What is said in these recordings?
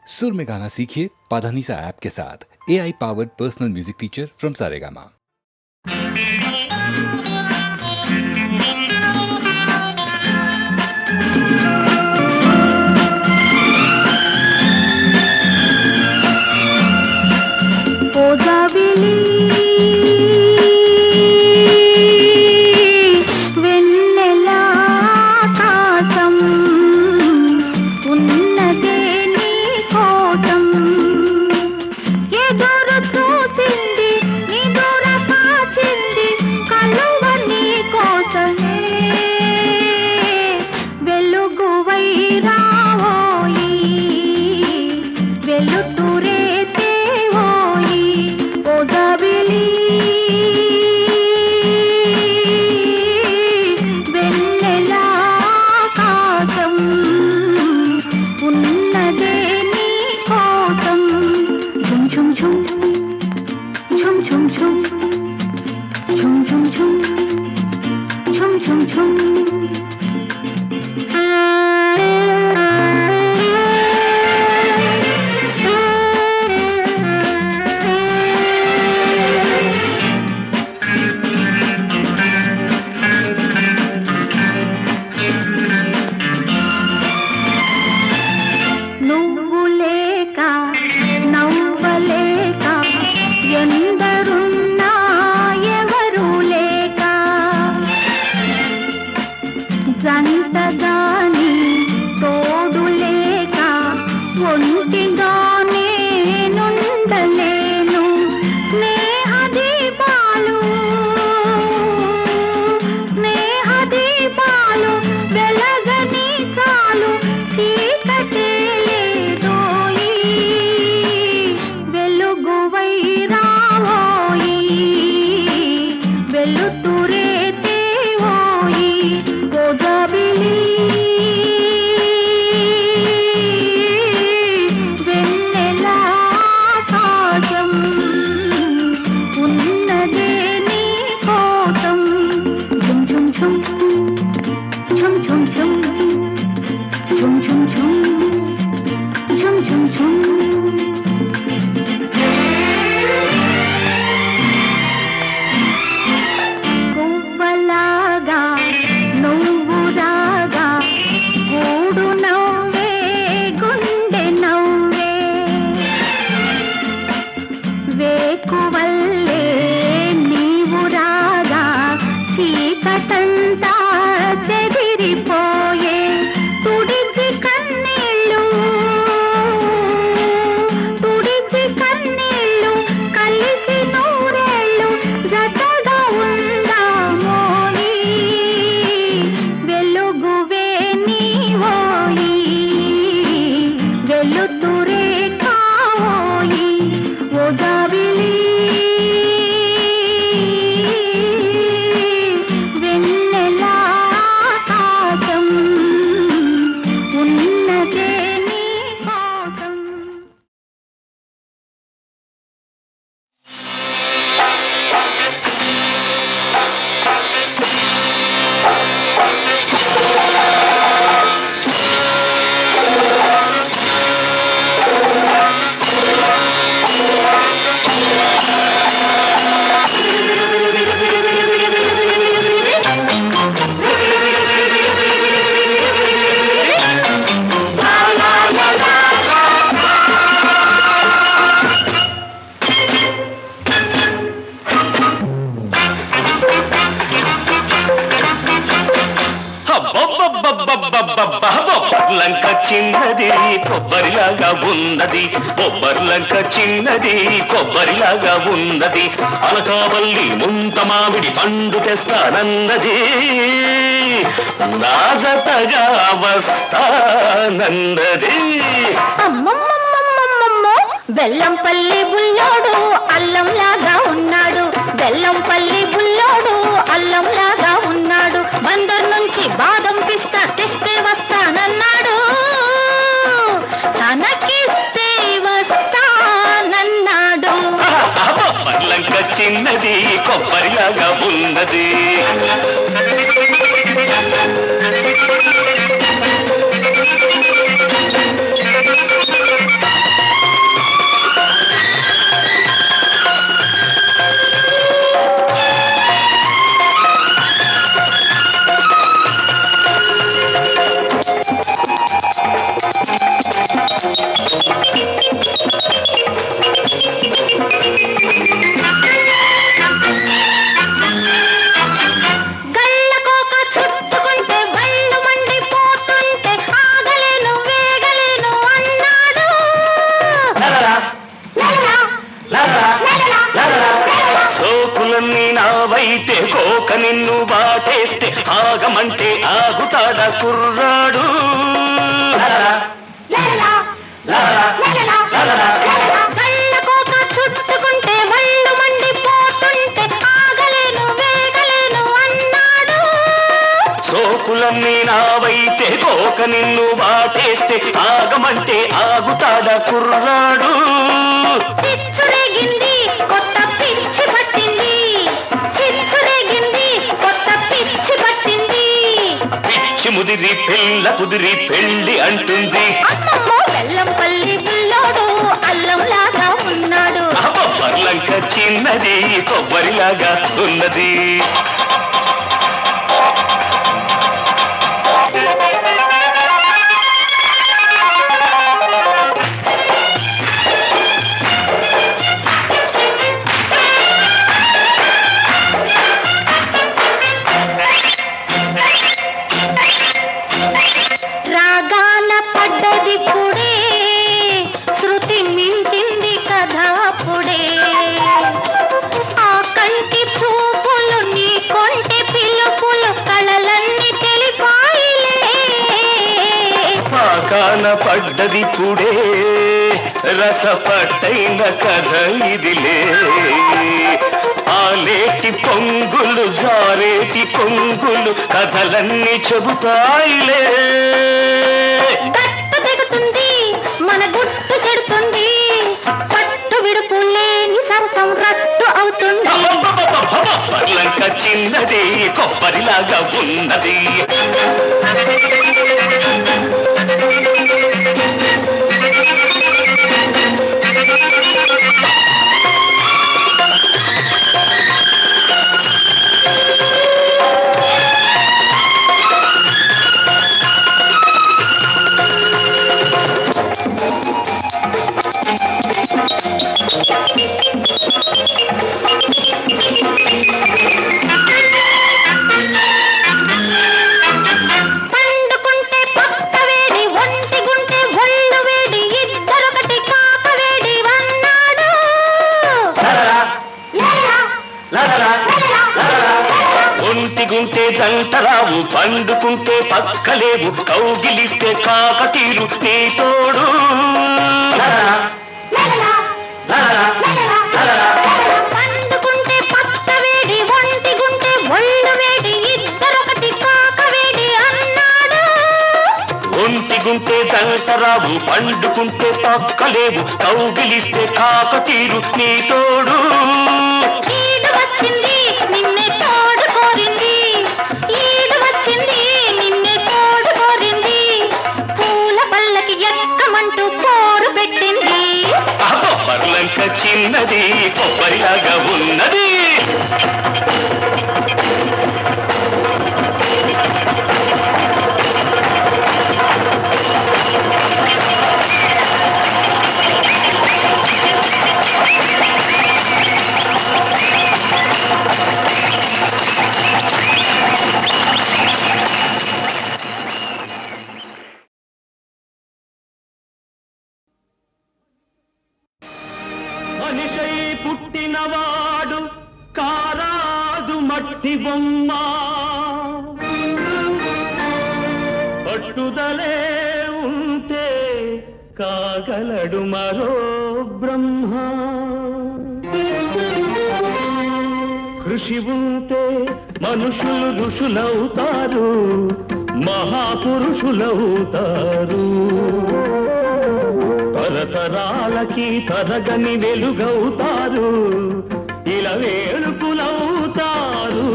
सुर में गाना सीखिए पाधानीसा ऐप के साथ। AI powered personal music teacher from Saregama. లంక చిన్నది కొబ్బరిలాగా ఉన్నది, కొబ్బరిలంక చిన్నది కొబ్బరిలాగా ఉన్నది, అలకావల్లి ముంత మామిడి పండు తెస్తానన్నది, నాజతగా వస్తానన్నది. అమ్మమ్మమ్మమ్మమ్మమ్మో బెల్లంపల్లి బుల్లోడు అల్లంలాగా ఉన్నాడు, బెల్లంపల్లి బుల్లోడు అల్లంలాగా ఉన్నాడు, బందర్ నుంచి బాదం పిస్తా తెస్తే వస్తానన్నాడు, తనకిస్తే వస్తానన్నాడు. కొబ్బరిలంక చిన్నది కొబ్బరిలాగా ఉన్నది. నావైతే కోక నిన్ను వాటేస్తే ఆగమంటే ఆగుతాడా కుర్రాడు కళ్ళకోక చుట్టుకుంటే వళ్ళు మండిపోతుంటే ఆగలేను వేగలేను అన్నాడు. సోకులన్నీ నావైతే కోక నిన్ను వాటేస్తే ఆగమంటే ఆగుతాడా కుర్రాడు చిచ్చురేగింది కొత్త పిచ్చి పట్టింది, చిచ్చురేగింది కొత్త పిచ్చి పట్టింది. పిచ్చి ముదిరి పిల్ల కుదిరి పెళ్ళి అంటుంది. అమ్మమ్మో బెల్లంపల్లి బుల్లోడు అల్లంలాగా ఉన్నాడు. బొబ్బర్లంక చిన్నది కొబ్బరిలాగా ఉన్నది. రాగాన పడ్డది పుడే శృతి మించింది కదా పుడే. ఆ కంటి చూపులు నీ కొంటి పిలుపులు కళలన్నీ తెలిపాయిలే. పాకాన పడ్డది పుడే రసపట్టైన కథ ఇదిలే. ఆలేటి పొంగులు జారేటి పొంగులు కథలన్నీ చెబుతాయిలే. గట్టు దిగుతుంది మన గుట్టు చెడుతుంది, పట్టు విడుపు లేని సరసం రట్టు అవుతుంది. బొబ్బర్లంక చిన్నది కొబ్బరిలాగా ఉన్నది. పండుకుంటే పక్క వేడి, ఒంటి గుంటే ఒళ్ళు వేడి, ఇద్దరొకటి కాక వేడి అన్నాడు. ఒంటిగుంటే జంటరావు, పండుకుంటే పక్కలేవు, కౌగిలిస్తే కాకతీరు నీ తోడు. పండుకుంటే పక్క వేడి, ఒంటి గుంటే ఒళ్ళు వేడి, ఇద్దరొకటి కాక వేడి అన్నాడు. ఒంటిగుంటే జంటరావు, పండుకుంటే పక్కలేవు, కౌగిలిస్తే కాకతీరు నీ తోడు. ఈడు వచ్చింది నిన్నే తోడు కోరింది, ఈడు వచ్చింది నిన్నే తోడు కోరింది, పూల పల్లకి ఎక్కమంటూ పోరు పెట్టింది. బొబ్బర్లంక చిన్నది కొబ్బరిలాగా ఉన్నది. మనిషై పుట్టినవాడు కారాదు మట్టి బొమ్మ, పట్టుదలే ఉంటే కాగలడు మరో బ్రహ్మ. కృషి ఉంటే మనుషులు ఋషులవుతారు, మహాపురుషులవుతారు. తరతరాలకి తరగని వెలుగవుతారు, ఇలా వేడుకులవుతారు.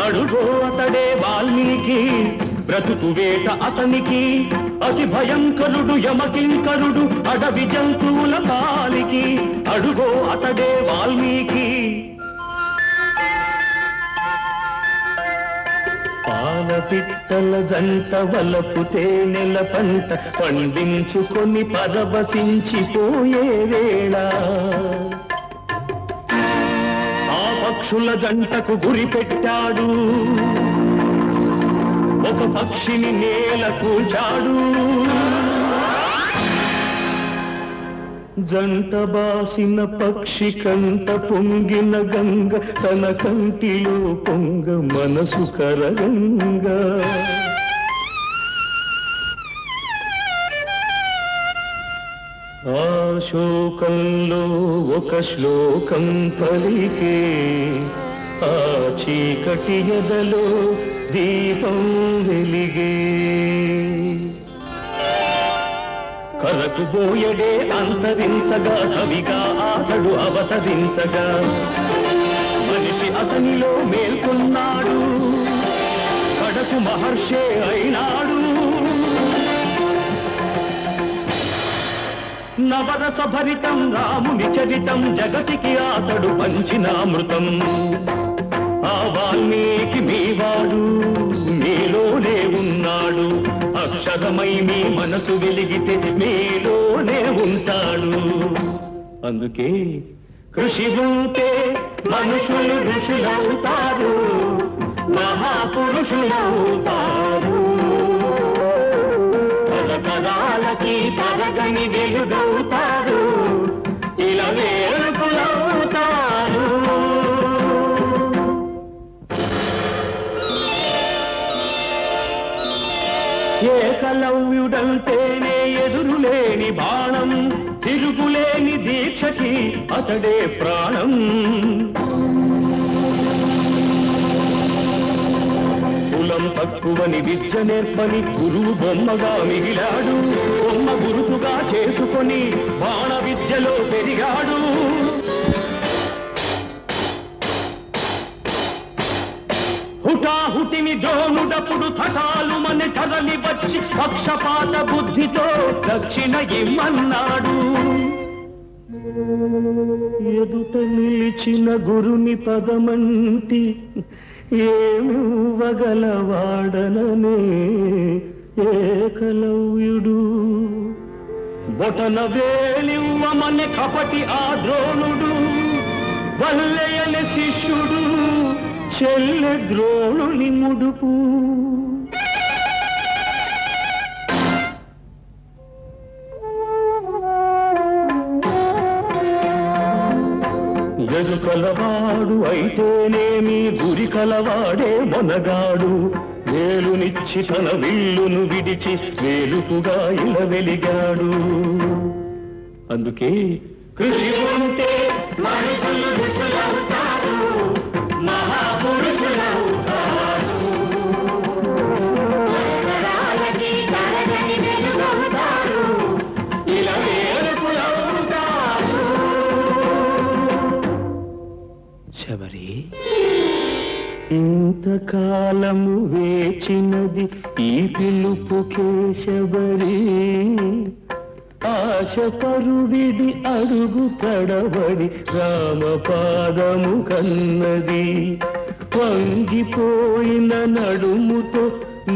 అడుగో అతడే వాల్మీకి, బ్రతుకు వేట అతనికి, అతి భయంకరుడు యమకింకరుడు అడవి జంతువుల పాలికి. అడుగో అతడే వాల్మీకి. పాలపిట్టల జంట వలపు తేనెల పంట పండించుకొని పరవశించిపోయే వేళ, ఆ పక్షుల జంటకు గురి పెట్టాడు, ఒక పక్షిని నేల కూల్చాడు. జంట బాసిన పక్షి కంట పొంగిన గంగ తన కంటిలో పొంగ మనసు కరగంగా ఆ శోకంలో ఒక శ్లోకం పలికే ఆ చీకటి ఎదలో దీపం వెలిగే కరకు బోయడే అంతరించగా కవిగా అతడు అవతరించగా మనిషి అతనిలో మేల్కొన్నాడు కడకు మహర్షే అయినాడు నవరస భరితం రాముని చరితం జగతికి అతడు పంచినామృతం ఆ వాల్మీకి మీవాడు మీలోనే ఉన్నాడు అక్షరమై మీ మనసు వెలిగితే మీలోనే ఉంటాడు అందుకే కృషి ఉంటే మనుషులు ఋషులవుతారు మహాపురుషులవుతారు తరతరాలకి తరగని వెలుగవుతారు ఇలా వేడుకలవుతారు ఏకలవ్యుడంటేనే ఎదురులేని బాణం తిరుగులేని దీక్షకి అతడే ప్రాణం కులం తక్కువని విద్య నేర్పని గురువు బొమ్మగా మిగిలాడు బొమ్మ గురుతుగా చేసుకొని బాణ విద్యలో పెరిగాడు హుటాహుటిని ద్రోణుడప్పుడు థటాలు మన తరలి వచ్చి పక్షపాత బుద్ధితో దక్షిణ ఇమ్మన్నాడు ఎదుట నిలిచిన గురుని పదమంటి ఏమివ్వగలవాడననే ఏకలవ్యుడు బొటన వేలివ్వమని కపటి ఆ ద్రోణుడు వల్లయని శిష్యుడు చెల్లె ద్రోణుని ముడుపు ఎదుకలవాడు అయితేనేమి గురి కలవాడే మొనగాడు వేలునిచ్చి తన విల్లును విడిచి వేలుకుగా ఇలా వెలిగాడు అందుకే కృషి ఉంటే మనుషులు ఋషులవుతారు మహాపురుషులవుతారు తరతరాలకి తరగని వెలుగవుతారు ఇలా వేడుకలవుతారు శబరి ఇంతకాలము వేచినది ఈ పిలుపుకే శబరి ఆశపరుడిది అడుగు తడబడి రామపాదము కన్నది వంగిపోయిన నడుముతో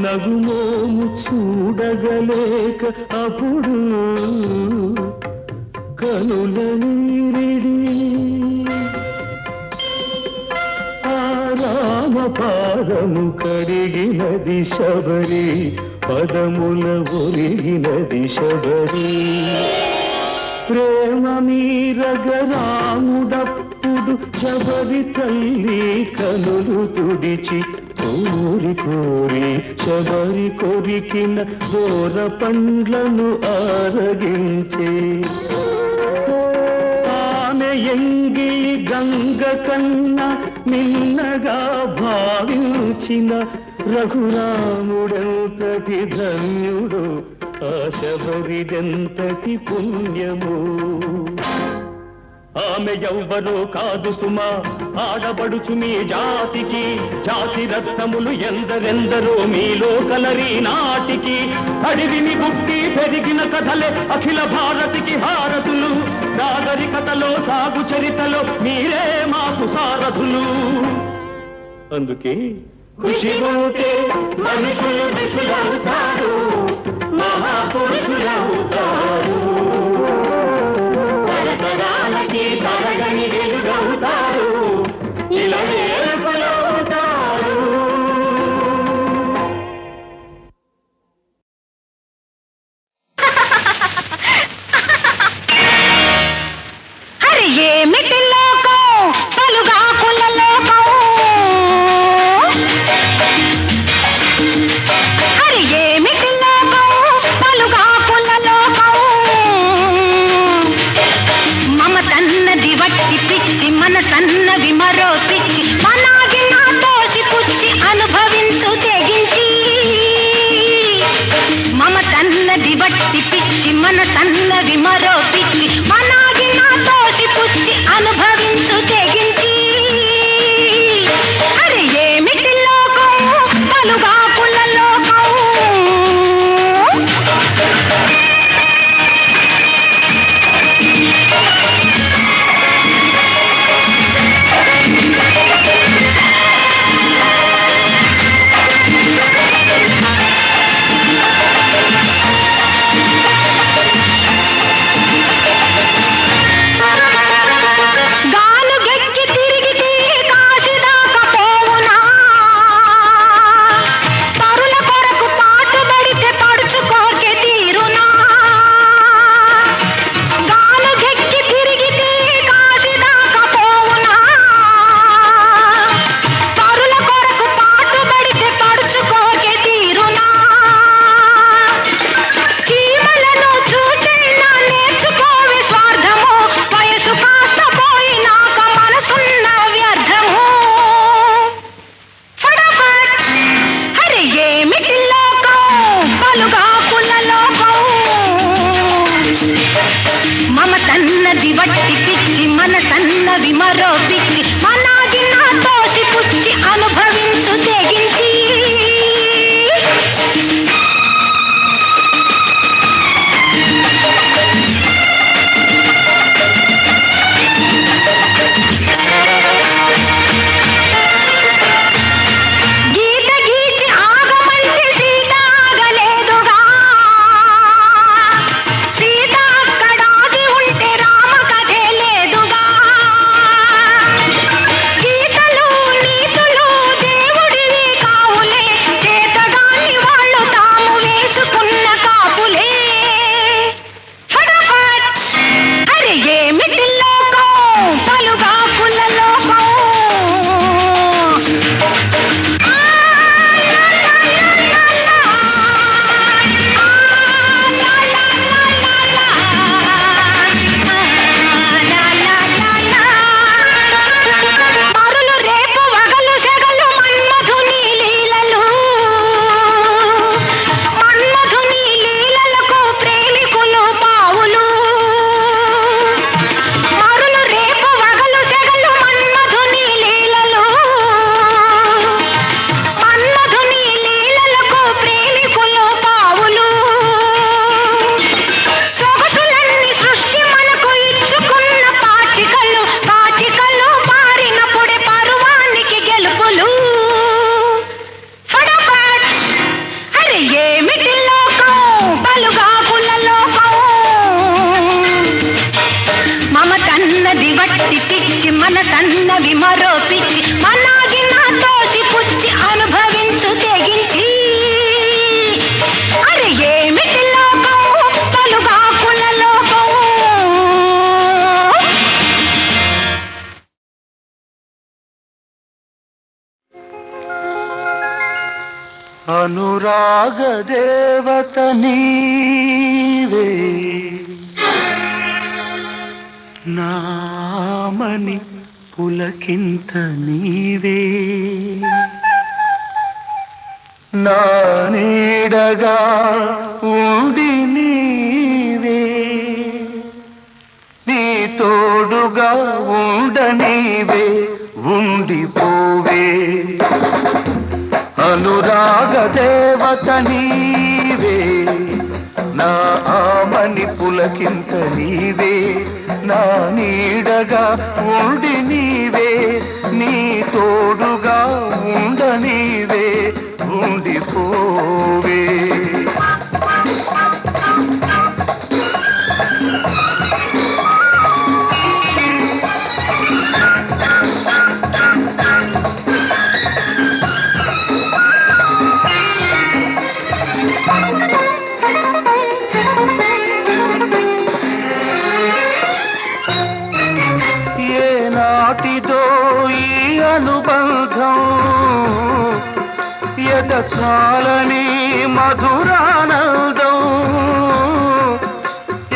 నగుమోము చూడగలేక అప్పుడు కనుల నీరిడి ఆ రామపాదము కడిగినది శబరి పదముల ఒరిగినది శబరి ప్రేమ మీరగ రాముడప్పుడు శబరి తల్లి కనులు తుడిచి కోరి కోరి శబరి కొరికిన దూర పండ్లను ఆరగించే ఆమె ఎంగి గంగ కన్నా నిన్నగా భావించిన రఘురాముడెంతటి ధన్యుడు ఆ శబరిదెంతటి పుణ్యము ఆమె ఎవ్వరో కాదు సుమా ఆడబడుచు మీ జాతికి జాతి రత్నములు ఎందరెందరో మీలో కలరి నాటికి అడివిని పుట్టి పెరిగిన కథలే అఖిల భారతికి హారతులు నాగరికతలో సాగు చరితలో మీరే మాకు సారథులు అందుకే కృషి ఉంటే మనుషులు ఋషులవుతారు మహాపురుషులవుతారు తరతరాలకి తరగని వెలుగవుతారు ఇలా వేడుకలవుతారు దివట్టి పిచ్చి మన సన్నవి మరో పిచ్చి మనాగి నా తోసి పుచ్చి అనుభవించు తెగించి అరే ఏమిటి లోకం పలుగాకుల లోకం మమతన్నది వట్టి పిచ్చి మన సన్నవి మరో పిచ్చి మనాగి నా తోసి పుచ్చి అనుభవించు తెగించి గీత గీచి ఆగమంటే సీత ఆగలేదుగా సీత అక్కడాగి ఉంటే రామ కథే లేదుగా గీతలు నీతులు దేవుడివి కావులే చేతగాని వాళ్ళు తాము వేసుకున్న కాపులే ఫటాఫట్ అరే ఏమిటి లోకం పలుగాకుల లోకం మరులు రేపు వగలు సెగలు మన్మధుని లీలలు మన్మధుని లీలలకు ప్రేమికులు పావులు మరులు రేపు వగలు సెగలు మన్మధుని లీలలు మన్మధుని లీలలకు ప్రేమికులు పావులు సొగసులన్నీ సృష్టి మనకు ఇచ్చుకున్న పాచికలు పాచికలు మారినప్పుడే పరువానికి గెలుపులు ఫటాఫట్ అరే ఏమిటి లోకం పలుగాకుల లోకం మమతన్నది వట్టి పిచ్చి మన సన్నవి మరో పిచ్చి మనాగి నా తోసి పుచ్చి అనుభవించు తెగించి అరే ఏమిటి లోకం పలుగాకుల లోకం అనురాగ దేవత నీవే నామని పులకింత నీవే నా నీడగా ఉండి నీవే నీ తోడుగా ఉండనీవే ఉండిపోవే అనురాగ దేవత నీవే నా ఆమని పులకింత నీవే నా నీడగా ఉండి నీవే నీ తోడుగా ఉండనీవే ఉండిపోవే ఏనాటిదో ఈ అనుబంధం ఎద చాలని మధురానందం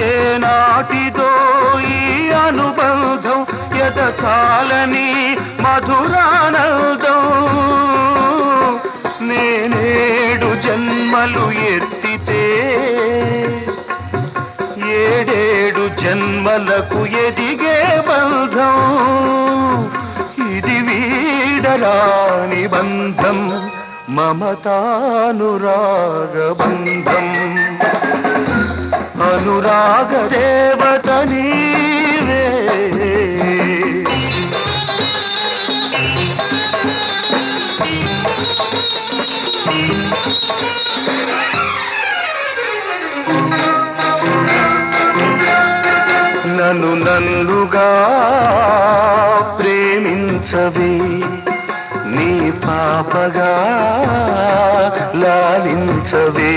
ఏనాటిదో ఈ అనుబంధం ఎద చాలని మధురానందం నేనేడు జన్మలు ఎత్తితే జన్మలకు ఎదిగే బంధం ఇది వీడరాని బంధం మమతానురాగ బంధం అనురాగ దేవత నీవే నన్ను నన్నుగా ప్రేమించవే నీ పాపగా లాలించవే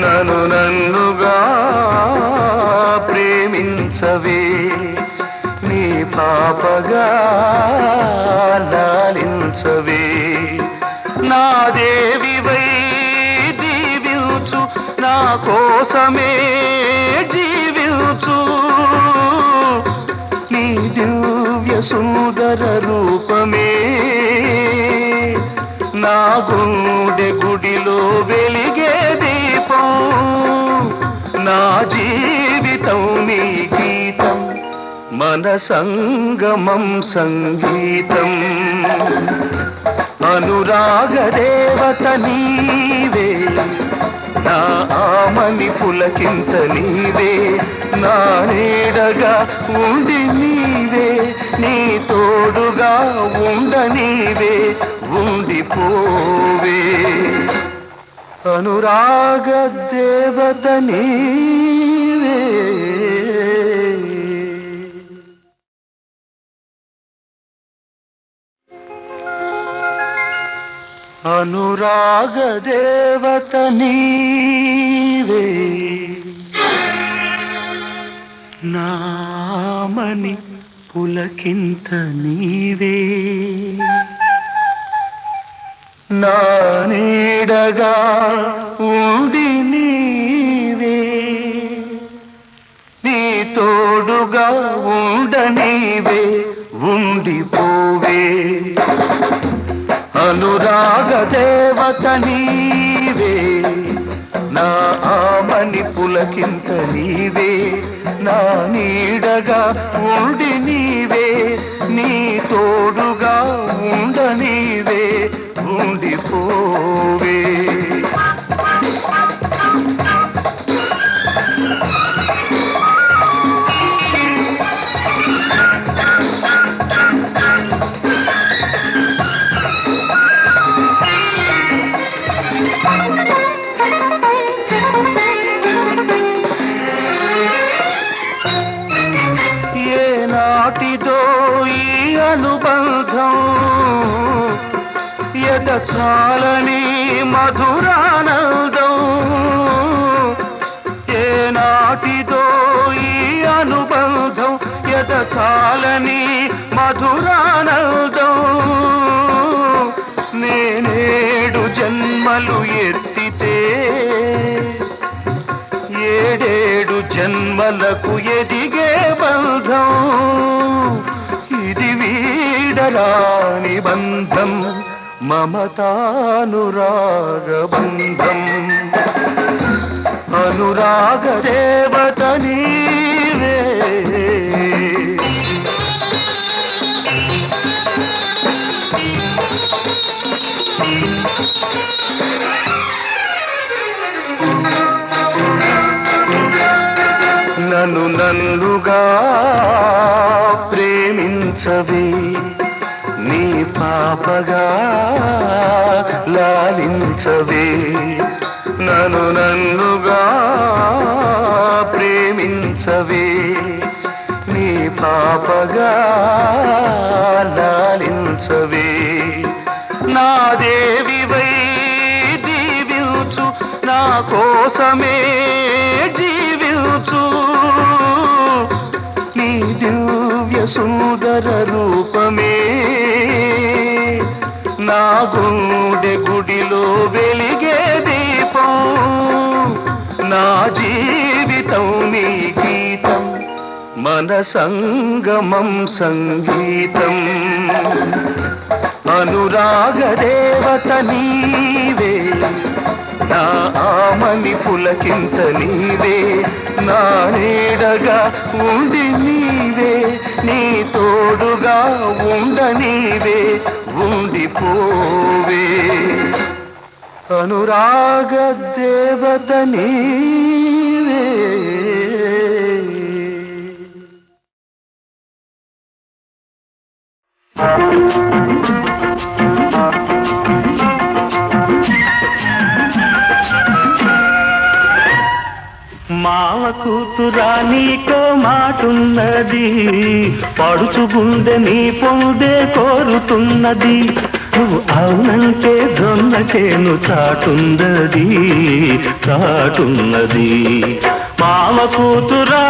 నన్ను నన్నుగా ప్రేమించవే నీ పాపగా లాలించవే నా దేవివై దీవించు నా కోసమే జీవించు నీ దివ్య సుందర రూపమే నా గుండె గుడిలో వెలిగే దీపం నా జీవితం నీ గీతం మన సంగమం సంగీతం అనురాగ దేవత నీవే నా ఆమని పులకింత నీవే నా నీడగా ఉండి నీవే నీ తోడుగా ఉండ నీవే ఉండిపోవే అనురాగ దేవత నీవే అనురాగ దేవత నీవే నామని పులకింత నీవే నా నీడగా ఉండి నీవే నీ తోడుగా ఉండ నీవే ఉండిపోవే అనురాగ దేవత నీవే నా ఆమని పులకింత నీవే నా నీడగా ఉండి నీవే నీ తోడుగా ఉండ నీవే ఉండిపోవే నాటిదో ఈ అనుబంధం ఎద చాలని మధురానందం ఏ నాటిదో ఈ అనుబంధం ఎద చాలని మధురానందం నేనేడు జన్మలు ఎత్తితే ఏడేడు జన్మలకు ఎదిగే బంధం ఇది వీడరాని బంధం మమతానురాగ బంధం అనురాగ దేవత నీవే నన్ను నన్నుగా ప్రేమించవే నీ పాపగా లాలించవే నన్ను నన్నుగా ప్రేమించవే నీ పాపగా లాలించవే నా దేవివై దీవించు నా కోసమే జీవించు నీ దివ్య సుందర రూపమే నా గుండె గుడిలో వెలిగే దీపం నా జీవితం నీ గీతం మన సంగమం సంగీతం అనురాగ దేవత నీవే నా ఆమని పులకింత నీవే, నా నీడగా ఉండి నీవే, నీ తోడుగా ఉండ నీవే, ఉండిపోవే అనురాగ దేవత నీవే. మావ కూతురా నీకో మాటున్నది, పడుచు గుండె నీ పొందే కోరుతున్నది, నువ్వు అవునంటే జొన్న చేను చాటున్నది చాటున్నది. మావ కూతురా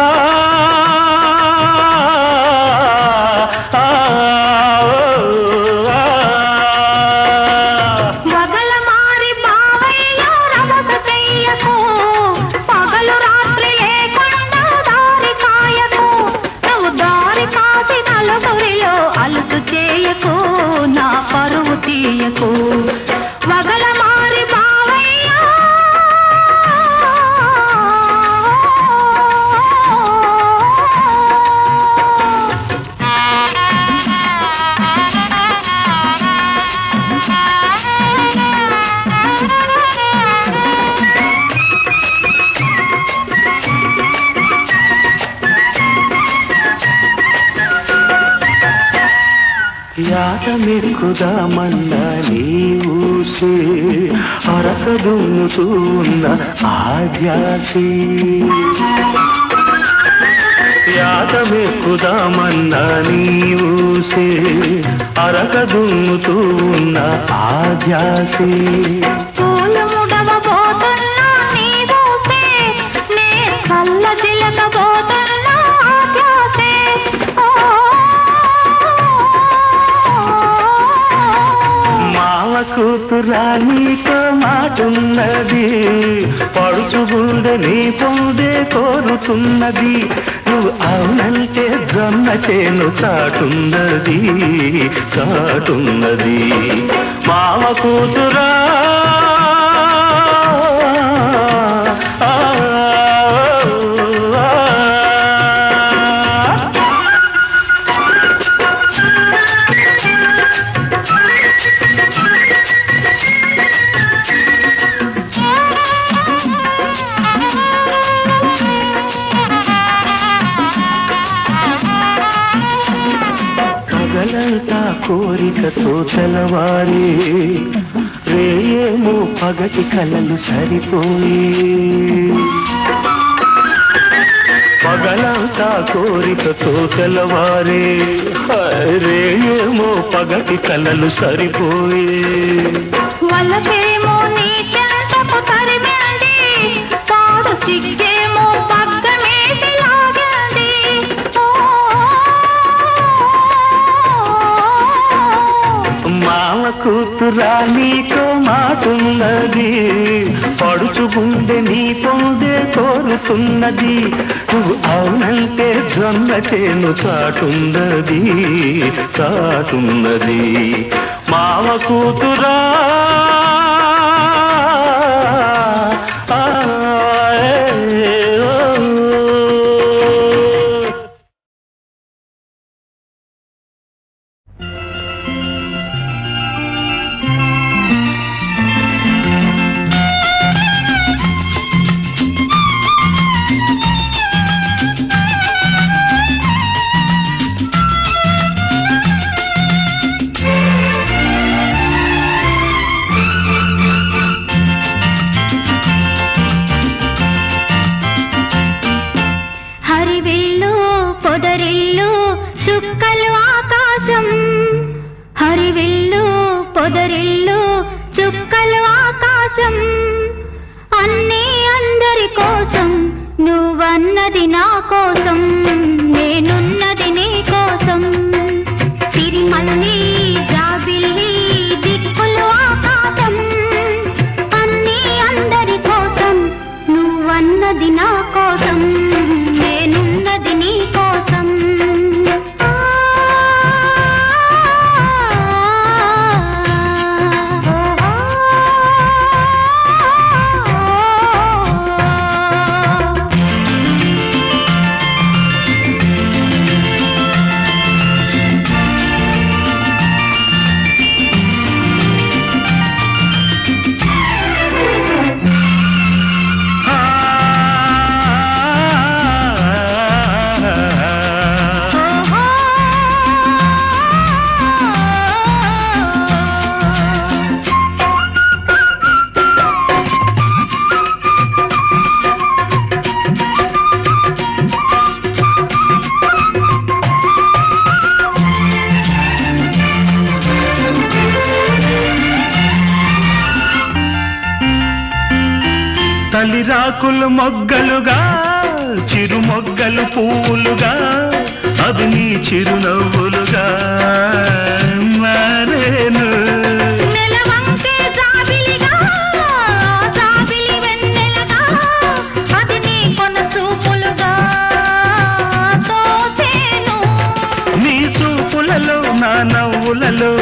యాటమెక్కుదామన్నా నీవుసే అరక దున్నుతూ ఉన్న ఆధ్యాసి, యాటమెక్కుదామన్నా నీవుసే అరక దున్నుతూ ఉన్న ఆధ్యాసి. కూతురా నీకో మాటున్నది, పడుచు గుండె నీ పొందే కోరుతున్నది, నువ్వు అవునంటే జొన్న చేను చాటున్నది చాటున్నది. మావ కూతురా పగలంతా కోరికతో తెలవారి, రేయేమో పగటి కలలు సరిపోయి, పగలంతా కోరికతో తెలవారి, రేయేమో పగటి కలలు సరిపోయి. వలసేమో నీ చెంతకు తరిమింది, పాడు సిగ్గేమో పగ్గమేసి లాగింది. మామ కూతురా నీకో మాటున్నది, పడుచు గుండె నీ పొందే కోరుతున్నది, నువ్వు అవునంటే జొన్న చేను చాటున్నది చాటున్నది. మామ కూతురా నువ్వన్నది నా కోసం, నేనున్నది నీ కోసం. తిరిమల్లి జాబిల్లి దిక్కులు ఆకాశం, అన్నీ అందరి కోసం. నువ్వన్నది నా కోసం, నేనున్నది నీ కోసం. తలిరాకులు మొగ్గలుగా చిరు మొగ్గలు పువ్వులుగా అవి నీ చిరునవ్వులుగా మారేను. నెలవంకే జాబిలిగా జాబిలి వెన్నెలగా అది నీ కొన చూపులుగా తోచేను. నీ చూపులలో నా నవ్వులలో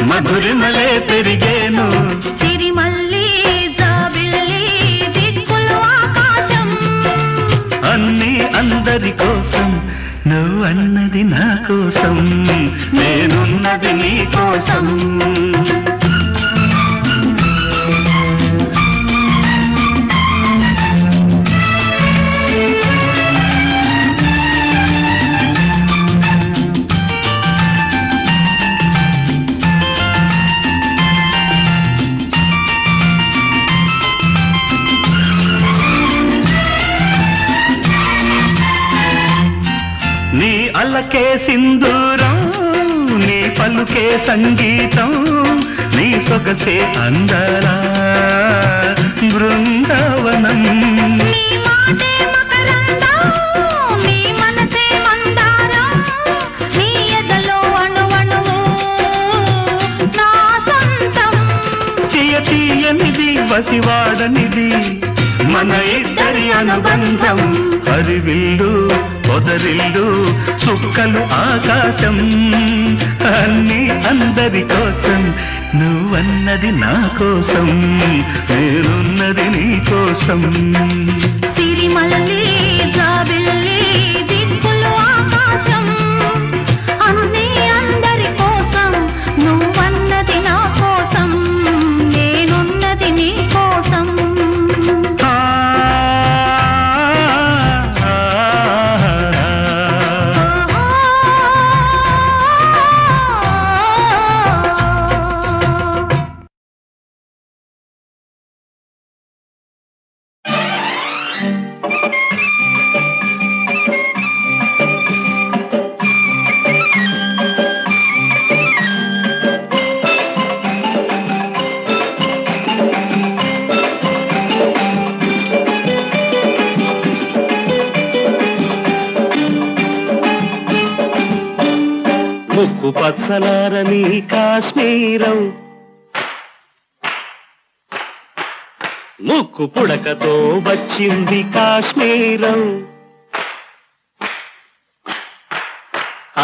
మధురిమలే పెరిగేను. సిరిమల్లి జాబిల్లి దిక్కులు ఆకాశం అన్నీ అందరి కోసం నువ్వన్నది నా కోసం నేనున్నది నీ కోసం. నీ అల్లకే సింధూరం నీ పలుకే సంగీతం నీ సొగసే అందర బృందావనం. నీ మాటే మకరందం నీ మనసే మందారం నీ ఎదలో అణువణువు నా సొంతం. తీయ తీయనిది వసివాడనిది మన ఇద్దరి అనుబంధం. హరివిల్లు పొదరిల్లు చుక్కలు ఆకాశం అన్నీ అందరి కోసం నువ్వన్నది నా కోసం నేనున్నది నీ కోసం. సిరిమల్లి జాబిల్లి దిక్కులు ఆకాశం అన్నీ అందరి కోసం నువ్వన్నది నా కోసం నేనున్నది నీ కోసం. ముక్కు పచ్చలారని కాశ్మీరం ముక్కు పుడకతో వచ్చింది కాశ్మీరం.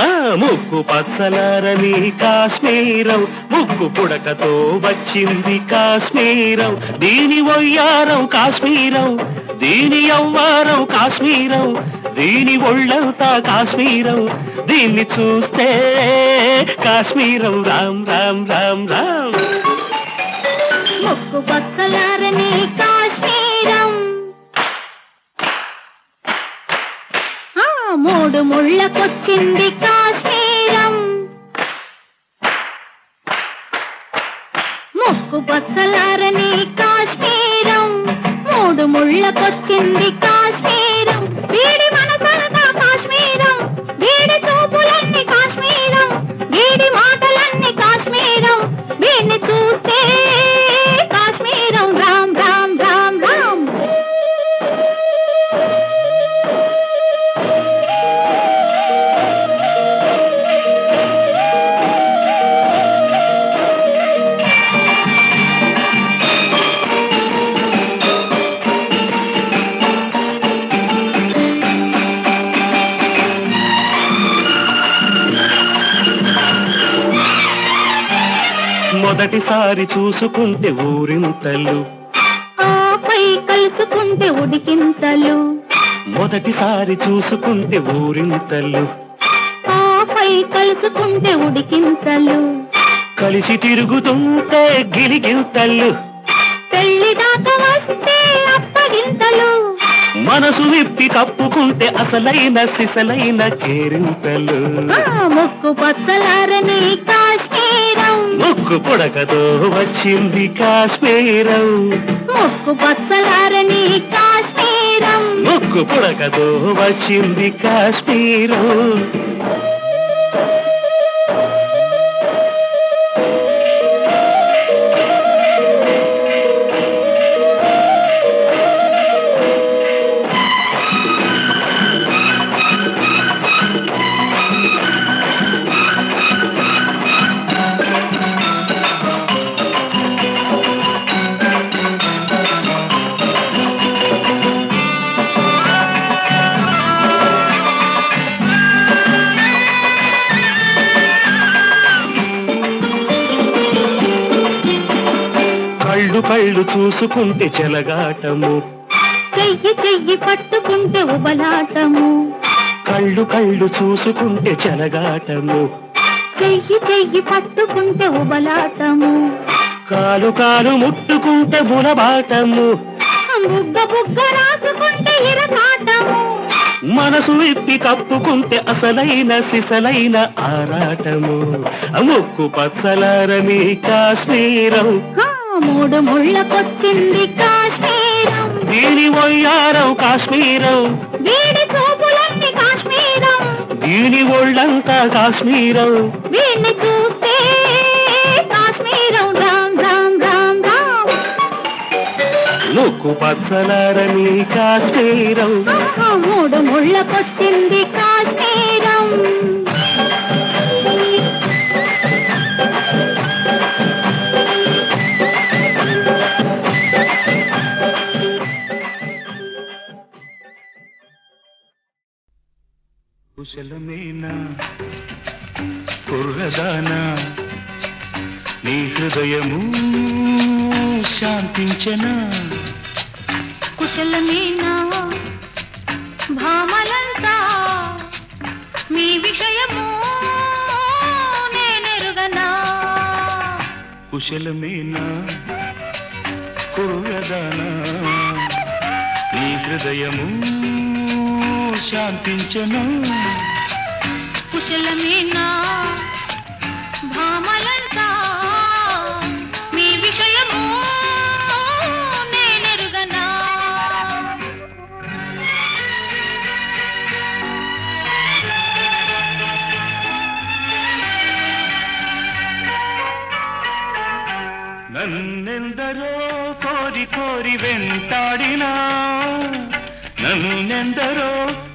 ఆ ముక్కు పచ్చలారని కాశ్మీరం ముక్కు పుడకతో వచ్చింది కాశ్మీరం. దీని వయ్యారం కాశ్మీరం దీని యవ్వారం కాశ్మీరం దీని ఒళ్ళంతా కాశ్మీరం. దీన్ని చూస్తే కాశ్మీరం రామ్ రామ్ రామ్ రామ్. ముక్కు పచ్చలారని కాశ్మీరం మూడు ముళ్ళకొచ్చింది కాశ్మీరం. ముక్కు పచ్చలారని కాశ్మీరం మూడు ముళ్ళకొచ్చింది కాశ్మీరం. వీడి మనసంతా కాశ్మీరం వీడి చూపులన్నీ కాశ్మీరం వీడి మాటలన్నీ కాశ్మీరం. వీడిని చూస్తే కాశ్మీరం రామ్ రామ్ రామ్ రామ్. మొదటిసారి చూసుకుంటే ఊరింతలు ఆపై కలుసుకుంటే ఉడికింతలు. మొదటిసారి చూసుకుంటే ఊరింతలు ఆపై కలుసుకుంటే ఉడికింతలు. కలిసి తిరుగుతుంటే గిలిగింతలు పెళ్లి దాకా వస్తే అప్పగింతలు. మనసు విప్పి కప్పుకుంటే అసలైన సిసలైన కేరింతలు. ముక్కు పచ్చలారని కాశ్మీరం ముక్కు పుడకతో వచ్చింది కాశ్మీరం ముక్కు పచ్చలారని కాశ్మీరం. ముక్కు పుడకతో వచ్చింది కాశ్మీరం. కళ్ళు చూసుకుంటే చెలగాటము, చెయ్యి చెయ్యి పట్టుకుంటే ఉబలాటము, కళ్ళు చూసుకుంటే చెలగాటము, చెయ్యి చెయ్యి పట్టుకుంటే ఉబలాటము, కాలు ముట్టుకుంటే బులబాటము, బుగ్గ బుగ్గ రాసుకుంటే ఇరకాటము, మనసు విప్పి కప్పుకుంటే అసలైన సిసలైన ఆరాటము, ముక్కు పచ్చలారని కాశ్మీరం, మూడు ముళ్ళకొచ్చింది కాశ్మీరం, దీని ఒయ్యారం కాశ్మీరం, వీడి చూపులన్నీ కాశ్మీరం, దీని ఒళ్ళంతా కాశ్మీరం, వీడిని చూస్తే కాశ్మీరం, రామ్ రామ్ రామ్ రామ్. ముక్కు పచ్చలారని కాశ్మీరం. మూడు ముళ్ళకొచ్చింది కాశ్మీరం. కుశలమేనా కుర్రదానా నీ హృదయము శాంతించనా, కుశలమేనా భామలంతా మీ విషయము నేనెరుగనా, కుశలమేనా కుర్రదానా నీ హృదయము శాంతించనా, కుశలమేనా భామలంతా మీ విషయము నేనెరుగనా. నన్నెందరో కోరి కోరి వెంటాడినా, నన్నెందరో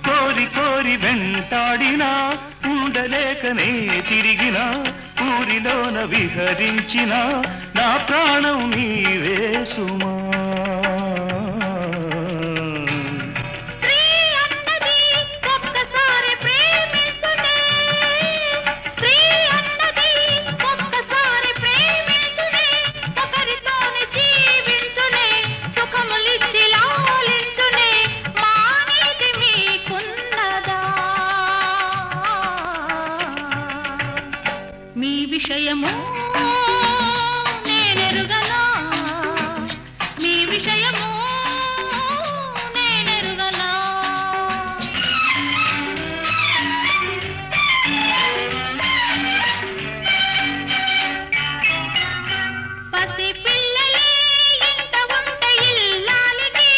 కోరి కోరి వెంటాడినా, ఉండలేకనే తిరిగినా, ఊరిలోన విహరించిన నా ప్రాణం నీవే సుమా. స్త్రీ అన్నది ఒక్కసారి ప్రేమించునే, స్త్రీ అన్నది ఒక్కసారి ప్రేమించునే, ఒకరితోని జీవించునే, సుఖములిచ్చి లాలించునే, మానేది మీకున్నదా. మీ విషయము నేనెరుగనా, మీ విషయము నేనెరుగనా. పసి పిల్లలే ఇంత ఉంటే ఇల్లాలికి,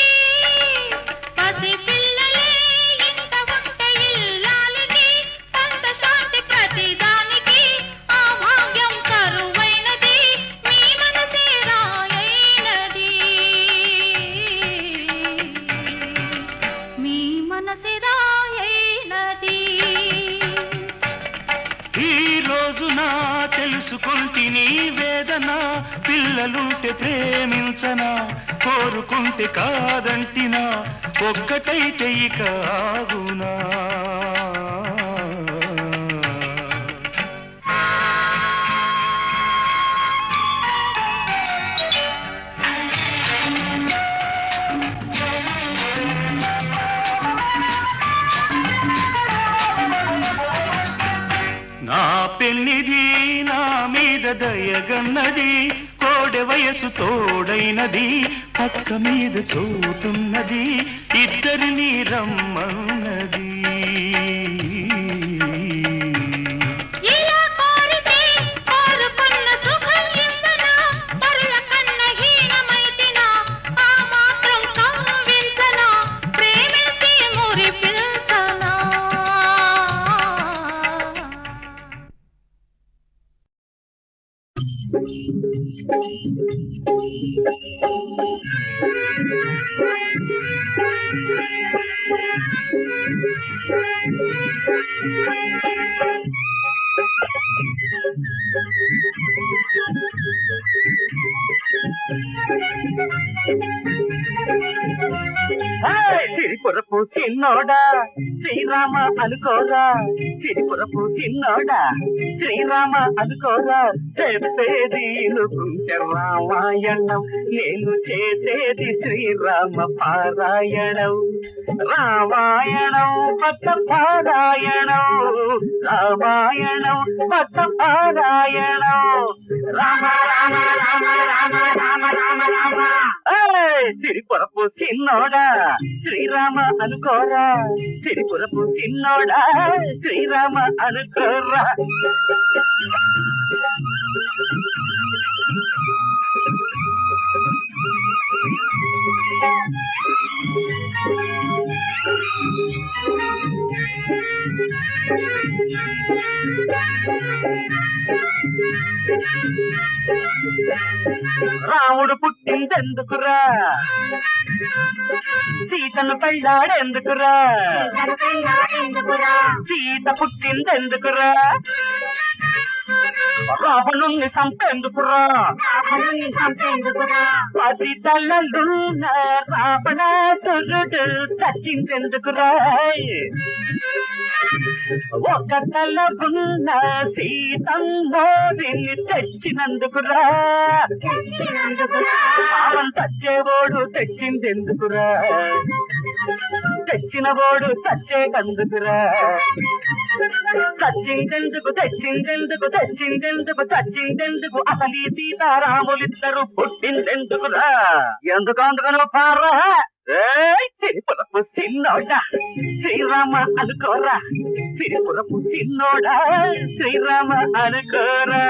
పసి పిల్లలే ఇంత ఉంటే ఇల్లాలికి, అంత శాంతి ప్రతిదానికి ఆ భాగ్యం కరువైనది, మీ మనసే రాయైనది, మీ మనసే రాయైనది. ఈ రోజున తెలుసుకుంటే నీ వేదన, పిల్లలుంటే ప్రేమించనా, కోరుకుంటే కాదంటినా, ఒక్కటైతే ఇక ఆగునా. నా పెళ్లిది నా మీద దయగన్నది, కోడె వయసు తోడైనది, పక్క మీద చోటున్నది, ఇద్దరిని రమ్మన్నది. ఇలా కోరితే కోరుకున్న సుఖం ఇవ్వనా, పరుల కన్న హీనమైతినా, ఆ మాత్రం కవ్వించనా, ప్రేమించి మురిపించనా. సిరిపురపు సిన్నోడా శ్రీరామ అనుకోరా, సిరిపురపు సిన్నోడా శ్రీరామ అనుకోరా, చెప్పేది ఇనుకుంటే రామాయణం, నేను చేసేది శ్రీరామ పారాయణం. రామాయణం పట్ట పారాయణం, రామాయణం పట్ట పారాయణం. రామ రామ రామ రామ రామ రామ రామ. సిరిపురపు చిన్నోడా శ్రీరామ అనుకోరా, సిరిపురపు చిన్నోడా శ్రీరామ అనుకోరా. రాముడు పుట్టిందెందుకురా, సీతను పెళ్ళాడెందుకురా, సీత పుట్టిందెందుకురా, రావణుణ్ణి చంపేందుకురా, 10 తలలున్న రావణాసురుడు చచ్చిందెందుకురా, ఒక తల ఉన్న సీతమ్మోరిని తెచ్చినందుకురా, పావం చచ్చేవాడు తెచ్చిందెందుకురా, తెచ్చినవాడు చచ్చేటందుకురా, చచ్చిందెందుకు తెచ్చిందెందుకు తెచ్చిందెందుకు చచ్చిందెందుకు, అసలు ఈ సీతారాములిద్దరు పుట్టిందెందుకురా, ఎందుకు అందుకనో పారా. సిరిపురపు సిన్నోడా శ్రీరామ అనుకోరా, సిరిపురపు సిన్నోడా శ్రీరామ అనుకోరా.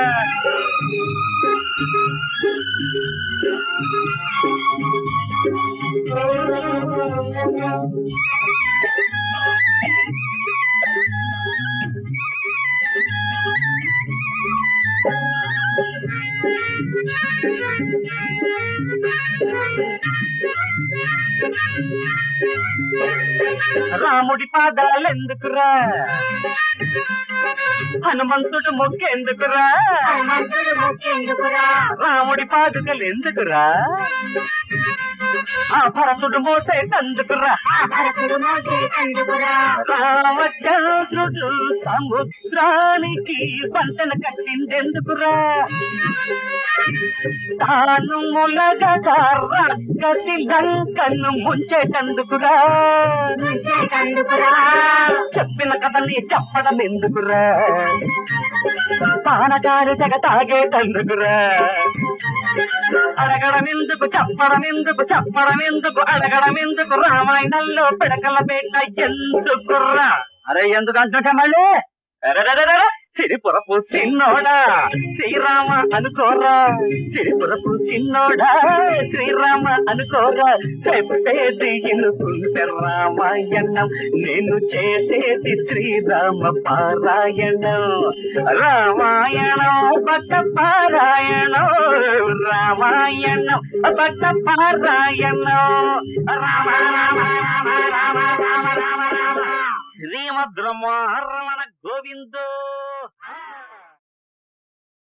రాముడి పాదాలెందుకురా, హనుమంతుడు మొక్కేందుకురా, రాముడి పాదుకలెందుకురా, ఆ భరతుడు మోసేటందుకురా, రామచంద్రుడు సముద్రానికి వంతెన కట్టిందెందుకురా, తాను ములగగా రక్కసి లంకను ముంచేటందుకురా, చెప్పిన కథని చెప్పడం ఎందుకురా, పానకాలు తెగ తాగేటందుకురా, అడగడం ఎందుకు చెప్పడం ఎందుకు చెప్పడం ఎందుకు అడగడం ఎందుకు, రామాయణంలో పిడకల పేట ఎందుకురా. అరే ఎందుకు అంటుంటే మళ్ళీ సిరిపురపు సిన్నోడా శ్రీరామ అనుకోరా, సిరిపురపు సిన్నోడా శ్రీరామ అనుకోరా, చెప్పేది ఎనుకుంటే రామాయణం, నేను చేసేది శ్రీరామ పారాయణం. రామాయణం భక్త పారాయణం, రామాయణం భక్త పారాయణం. రామ రామ రామ రామ రామ రామ రామ శ్రీమద్ రమణ గోవిందో.